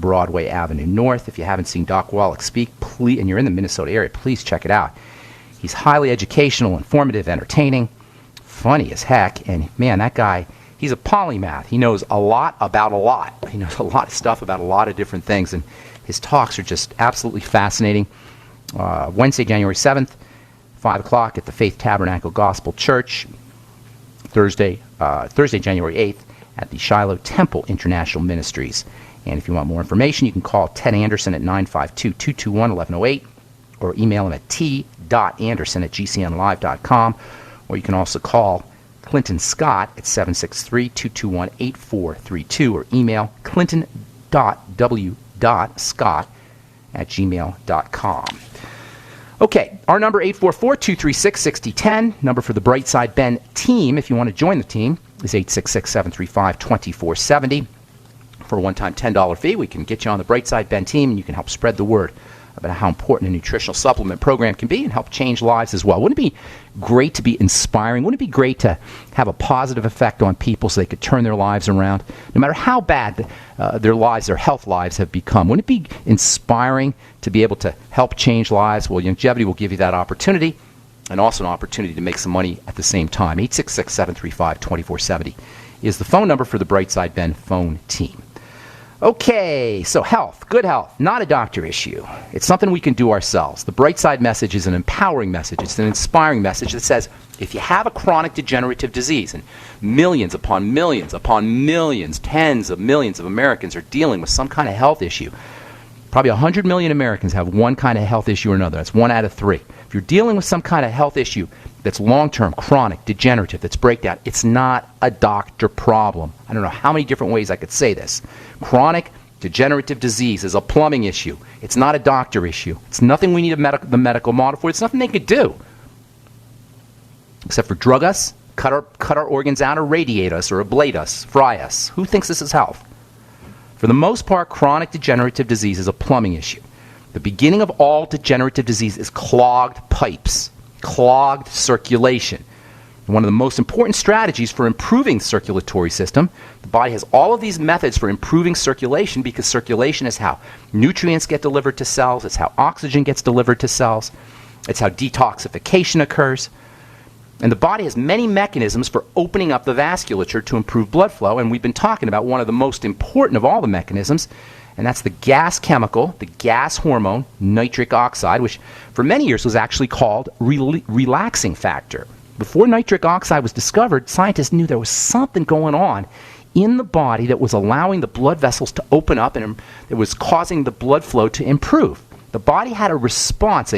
Broadway Avenue North. If you haven't seen Doc Wallach speak, please, and you're in the Minnesota area, please check it out. He's highly educational, informative, entertaining, funny as heck, and man, that guy, he's a polymath. He knows a lot about a lot. He knows a lot of stuff about a lot of different things, and his talks are just absolutely fascinating. Wednesday, January 7th, 5 o'clock at the Faith Tabernacle Gospel Church. Thursday, January 8th at the Shiloh Temple International Ministries. And if you want more information, you can call Ted Anderson at 952-221-1108 or email him at t.anderson@gcnlive.com, or you can also call Clinton Scott at 763-221-8432 or email clinton.w.scott@gmail.com. Okay, our number 844-236-6010. Number for the Brightside Ben team, if you want to join the team, is 866-735-2470. For a one-time $10 fee, we can get you on the Brightside Ben team, and you can help spread the word about how important a nutritional supplement program can be and help change lives as well. Wouldn't it be great to be inspiring? Wouldn't it be great to have a positive effect on people so they could turn their lives around, no matter how bad their lives, their health lives have become? Wouldn't it be inspiring to be able to help change lives? Well, Longevity will give you that opportunity, and also an opportunity to make some money at the same time. 866-735-2470 is the phone number for the Brightside Ben phone team. Okay, so health, good health, not a doctor issue. It's something we can do ourselves. The Brightside message is an empowering message. It's an inspiring message that says if you have a chronic degenerative disease, and millions upon millions upon millions, tens of millions of Americans are dealing with some kind of health issue. Probably 100 million Americans have one kind of health issue or another. That's 1 out of 3. If you're dealing with some kind of health issue that's long-term, chronic, degenerative, that's breakdown, it's not a doctor problem. I don't know how many different ways I could say this. Chronic degenerative disease is a plumbing issue. It's not a doctor issue. It's nothing we need the medical model for. It's nothing they could do except for drug us, cut our organs out, or radiate us, or ablate us, fry us. Who thinks this is health? For the most part, chronic degenerative disease is a plumbing issue. The beginning of all degenerative disease is clogged pipes, clogged circulation. And one of the most important strategies for improving the circulatory system, the body has all of these methods for improving circulation, because circulation is how nutrients get delivered to cells, it's how oxygen gets delivered to cells, it's how detoxification occurs. And the body has many mechanisms for opening up the vasculature to improve blood flow, and we've been talking about one of the most important of all the mechanisms, and that's the gas chemical, the gas hormone, nitric oxide, which for many years was actually called relaxing factor. Before nitric oxide was discovered, scientists knew there was something going on in the body that was allowing the blood vessels to open up, and it was causing the blood flow to improve. The body had a response,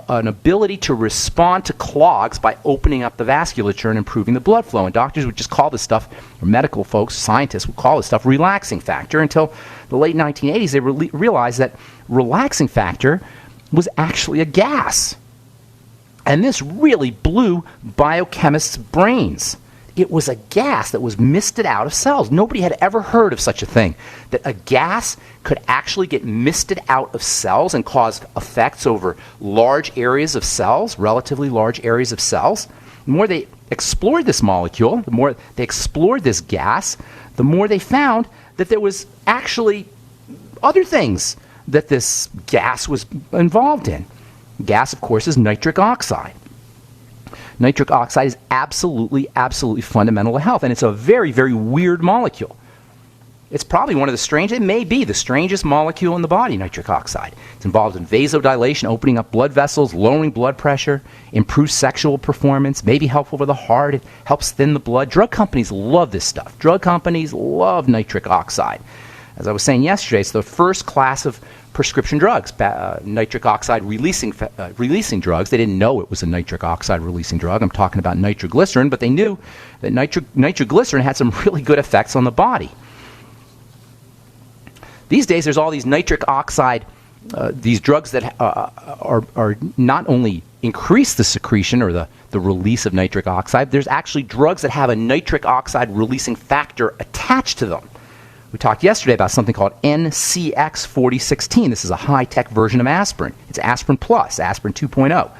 an ability to respond to clogs by opening up the vasculature and improving the blood flow. And doctors would just call this stuff, or medical folks, scientists would call this stuff relaxing factor, until the late 1980s they realized that relaxing factor was actually a gas. And this really blew biochemists' brains. It was a gas that was misted out of cells. Nobody had ever heard of such a thing, that a gas could actually get misted out of cells and cause effects over large areas of cells, relatively large areas of cells. The more they explored this molecule, the more they explored this gas, the more they found that there was actually other things that this gas was involved in. Gas, of course, is nitric oxide. Nitric oxide is absolutely, absolutely fundamental to health, and it's a very, very weird molecule. It's probably one of the strangest, it may be the strangest molecule in the body, nitric oxide. It's involved in vasodilation, opening up blood vessels, lowering blood pressure, improves sexual performance, may be helpful for the heart, it helps thin the blood. Drug companies love this stuff. Drug companies love nitric oxide. As I was saying yesterday, it's the first class of prescription drugs, nitric oxide releasing drugs. They didn't know it was a nitric oxide releasing drug. I'm talking about nitroglycerin, but they knew that nitroglycerin had some really good effects on the body. These days, there's all these nitric oxide, these drugs that are not only increase the secretion or the release of nitric oxide, there's actually drugs that have a nitric oxide releasing factor attached to them. We talked yesterday about something called NCX4016. This is a high-tech version of aspirin. It's aspirin plus, aspirin 2.0.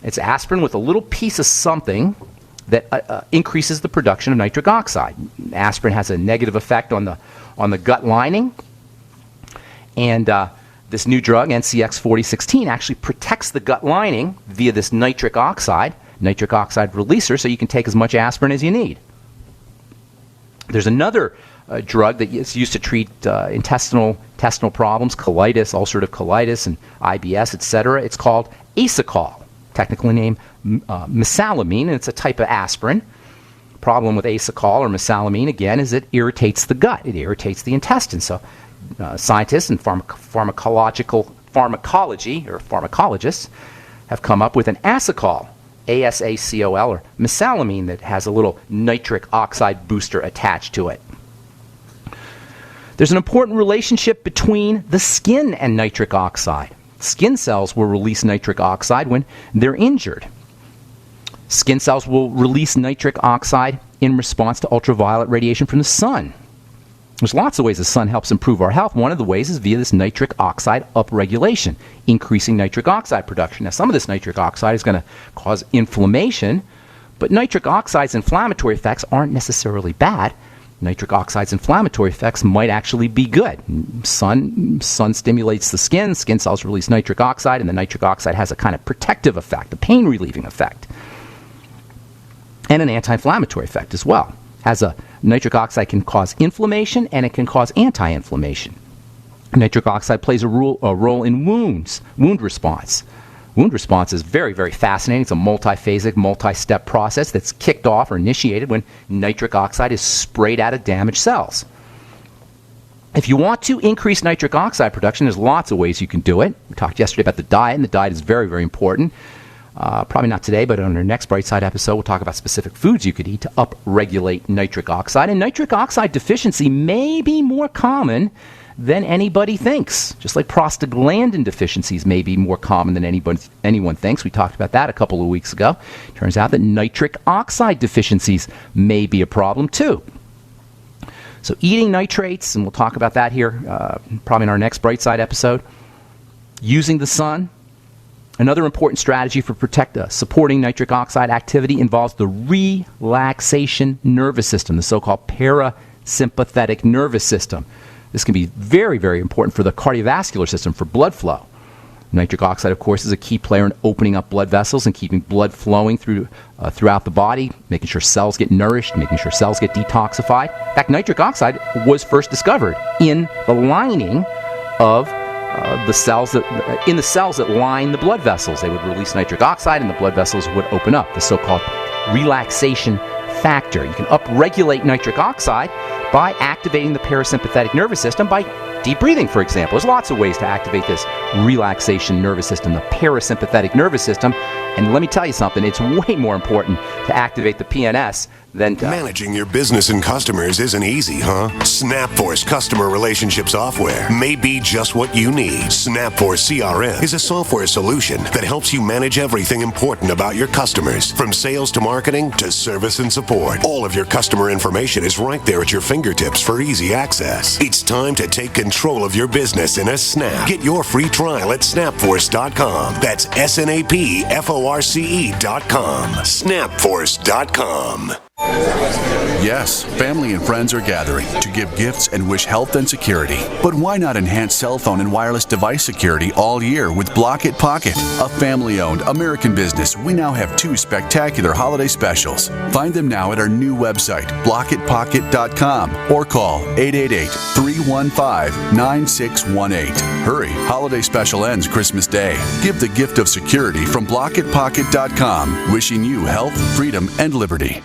It's aspirin with a little piece of something that increases the production of nitric oxide. Aspirin has a negative effect on the gut lining, And this new drug, NCX 4016, actually protects the gut lining via this nitric oxide releaser, so you can take as much aspirin as you need. There's another drug that is used to treat intestinal problems, colitis, ulcerative colitis, and IBS, etc. It's called Asacol, technically named mesalamine, and it's a type of aspirin. Problem with Asacol or mesalamine, again, is it irritates the gut. It irritates the intestine. So scientists and pharmacology or pharmacologists have come up with an Asacol, ASACOL, or mesalamine, that has a little nitric oxide booster attached to it. There's an important relationship between the skin and nitric oxide. Skin cells will release nitric oxide when they're injured. Skin cells will release nitric oxide in response to ultraviolet radiation from the sun. There's lots of ways the sun helps improve our health. One of the ways is via this nitric oxide upregulation, increasing nitric oxide production. Now, some of this nitric oxide is going to cause inflammation, but nitric oxide's inflammatory effects aren't necessarily bad. Nitric oxide's inflammatory effects might actually be good. Sun stimulates the skin cells release nitric oxide, and the nitric oxide has a kind of protective effect, a pain-relieving effect, and an anti-inflammatory effect as well. Nitric oxide can cause inflammation, and it can cause anti-inflammation. Nitric oxide plays a role in wound response. Wound response is very, very fascinating. It's a multiphasic, multi-step process that's kicked off or initiated when nitric oxide is sprayed out of damaged cells. If you want to increase nitric oxide production, there's lots of ways you can do it. We talked yesterday about the diet, and the diet is very, very important. Probably not today, but on our next Bright Side episode, we'll talk about specific foods you could eat to upregulate nitric oxide. And nitric oxide deficiency may be more common than anybody thinks. Just like prostaglandin deficiencies may be more common than anyone thinks. We talked about that a couple of weeks ago. Turns out that nitric oxide deficiencies may be a problem too. So eating nitrates, and we'll talk about that here probably in our next Bright Side episode. Using the sun. Another important strategy for supporting nitric oxide activity involves the relaxation nervous system, the so-called parasympathetic nervous system. This can be very, very important for the cardiovascular system, for blood flow. Nitric oxide, of course, is a key player in opening up blood vessels and keeping blood flowing throughout the body, making sure cells get nourished, making sure cells get detoxified. In fact, nitric oxide was first discovered in the lining of the cells that line the blood vessels. They would release nitric oxide, and the blood vessels would open up, the so-called relaxation factor. You can upregulate nitric oxide by activating the parasympathetic nervous system by deep breathing, for example. There's lots of ways to activate this relaxation nervous system, the parasympathetic nervous system. And let me tell you something, it's way more important to activate the PNS than to... Managing your business and customers isn't easy, huh? SnapForce customer relationship software may be just what you need. SnapForce CRM is a software solution that helps you manage everything important about your customers, from sales to marketing to service and support. All of your customer information is right there at your fingertips for easy access. It's time to take control of your business in a snap. Get your free trial at snapforce.com. That's SNAPFORCE.com. Snapforce.com. Yes, family and friends are gathering to give gifts and wish health and security. But why not enhance cell phone and wireless device security all year with Block It Pocket? A family-owned American business, we now have 2 spectacular holiday specials. Find them now at our new website, blockitpocket.com, or call 888-315-9618. Hurry, holiday special ends Christmas Day. Give the gift of security from blockitpocket.com, wishing you health, freedom, and liberty.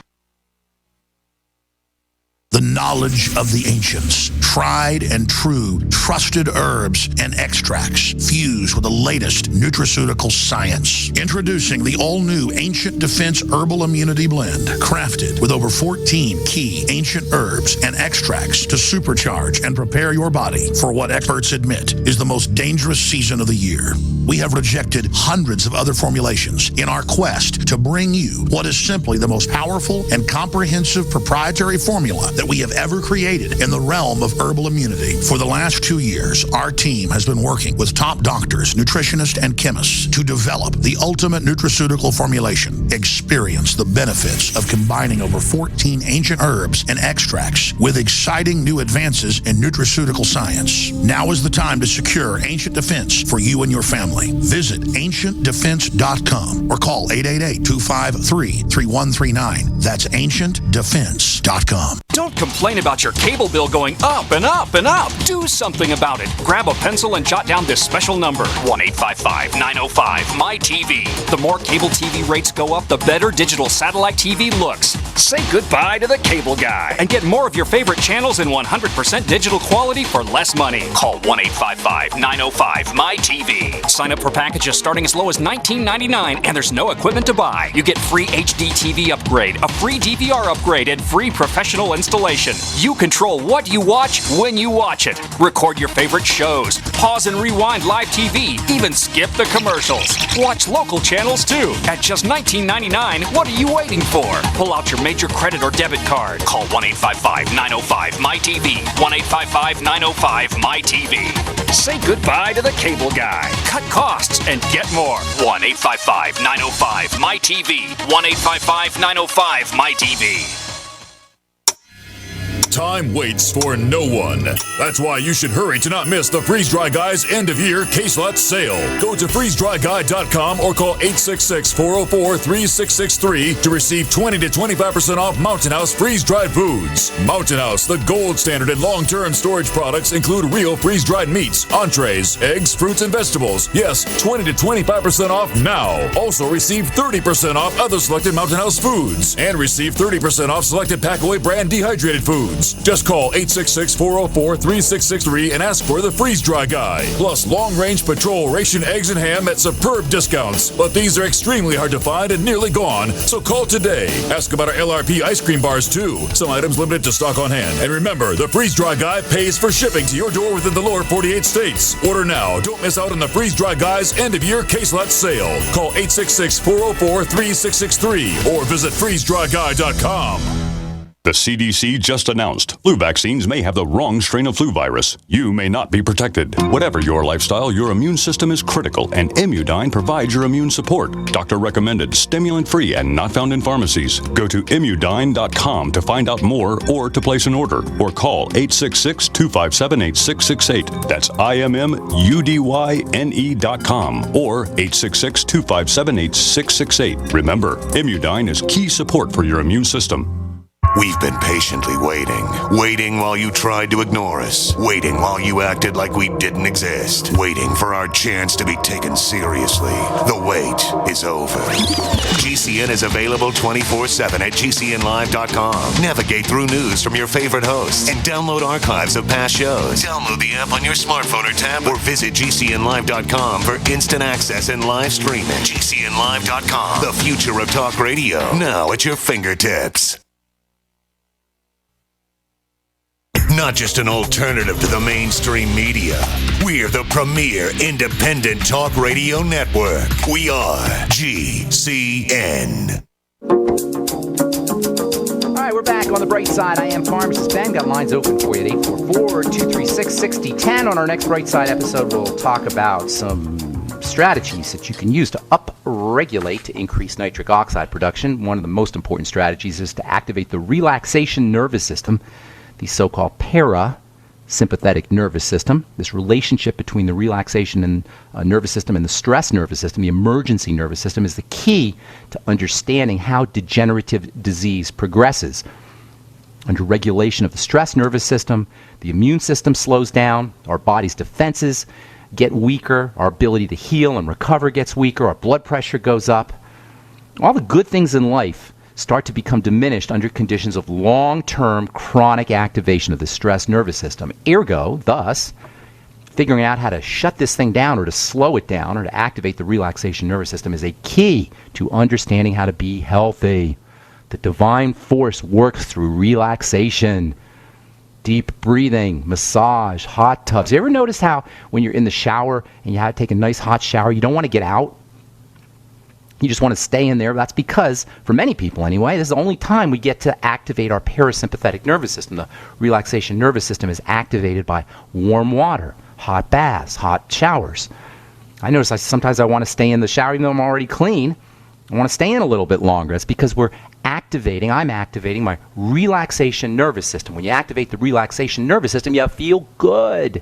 The knowledge of the ancients, tried and true, trusted herbs and extracts fused with the latest nutraceutical science. Introducing the all-new Ancient Defense Herbal Immunity Blend, crafted with over 14 key ancient herbs and extracts to supercharge and prepare your body for what experts admit is the most dangerous season of the year. We have rejected hundreds of other formulations in our quest to bring you what is simply the most powerful and comprehensive proprietary formula that we have ever created in the realm of herbal immunity. For the last 2 years, our team has been working with top doctors, nutritionists, and chemists to develop the ultimate nutraceutical formulation. Experience the benefits of combining over 14 ancient herbs and extracts with exciting new advances in nutraceutical science. Now is the time to secure Ancient Defense for you and your family. Visit ancientdefense.com or call 888-253-3139. That's ancientdefense.com. Don't complain about your cable bill going up and up and up. Do something about it. Grab a pencil and jot down this special number, 1-855-905-MY-TV. The more cable TV rates go up, the better digital satellite TV looks. Say goodbye to the cable guy and get more of your favorite channels in 100% digital quality for less money. Call 1-855-905-MY-TV. Sign up for packages starting as low as $19.99, and there's no equipment to buy. You get free HD TV upgrade, a free DVR upgrade, and free professional installation. You control what you watch when you watch it. Record your favorite shows, pause and rewind live TV, even skip the commercials. Watch local channels too. At just $19.99, what are you waiting for? Pull out your major credit or debit card. Call 1-855-905-MY-TV. 1-855-905-MY-TV. Say goodbye to the cable guy. Cut costs and get more. 1-855-905-MY-TV. 1-855-905-MY-TV. Time waits for no one. That's why you should hurry to not miss the Freeze Dry Guy's end-of-year case lot sale. Go to freezedryguy.com or call 866-404-3663 to receive 20 to 25% off Mountain House freeze-dried foods. Mountain House, the gold standard in long-term storage products, include real freeze-dried meats, entrees, eggs, fruits, and vegetables. Yes, 20 to 25% off now. Also receive 30% off other selected Mountain House foods and receive 30% off selected Packaway brand dehydrated foods. Just call 866-404-3663 and ask for the Freeze Dry Guy. Plus long-range patrol ration eggs and ham at superb discounts. But these are extremely hard to find and nearly gone, so call today. Ask about our LRP ice cream bars too. Some items limited to stock on hand. And remember, the Freeze Dry Guy pays for shipping to your door within the lower 48 states. Order now. Don't miss out on the Freeze Dry Guy's end-of-year case lot sale. Call 866-404-3663 or visit freezedryguy.com. The CDC just announced flu vaccines may have the wrong strain of flu virus. You may not be protected. Whatever your lifestyle, your immune system is critical, and Immudyne provides your immune support. Doctor recommended, stimulant-free, and not found in pharmacies. Go to Immudyne.com to find out more or to place an order, or call 866-257-8668. That's IMMUDYNE.com or 866-257-8668. Remember, Immudyne is key support for your immune system. We've been patiently waiting while you tried to ignore us, waiting while you acted like we didn't exist, waiting for our chance to be taken seriously. The wait is over. GCN is available 24/7 at GCNlive.com. Navigate through news from your favorite hosts and download archives of past shows. Download the app on your smartphone or tablet or visit GCNlive.com for instant access and live streaming. GCNlive.com, the future of talk radio, now at your fingertips. Not just an alternative to the mainstream media. We're the premier independent talk radio network. We are GCN. All right, we're back on the bright side. I am Pharmacist Ben. Got lines open for you at 844-236-6010. On our next Bright Side episode, we'll talk about some strategies that you can use to up-regulate to increase nitric oxide production. One of the most important strategies is to activate the relaxation nervous system, the so-called parasympathetic nervous system. This relationship between the relaxation and nervous system and the stress nervous system, the emergency nervous system, is the key to understanding how degenerative disease progresses. Under regulation of the stress nervous system, the immune system slows down, our body's defenses get weaker, our ability to heal and recover gets weaker, our blood pressure goes up. All the good things in life start to become diminished under conditions of long-term chronic activation of the stress nervous system. Ergo, thus, figuring out how to shut this thing down or to slow it down or to activate the relaxation nervous system is a key to understanding how to be healthy. The divine force works through relaxation. Deep breathing, massage, hot tubs. You ever notice how when you're in the shower and you have to take a nice hot shower, you don't want to get out? You just want to stay in there. That's because, for many people anyway, this is the only time we get to activate our parasympathetic nervous system. The relaxation nervous system is activated by warm water, hot baths, hot showers. I notice sometimes I want to stay in the shower even though I'm already clean. I want to stay in a little bit longer. It's because I'm activating my relaxation nervous system. When you activate the relaxation nervous system, you feel good.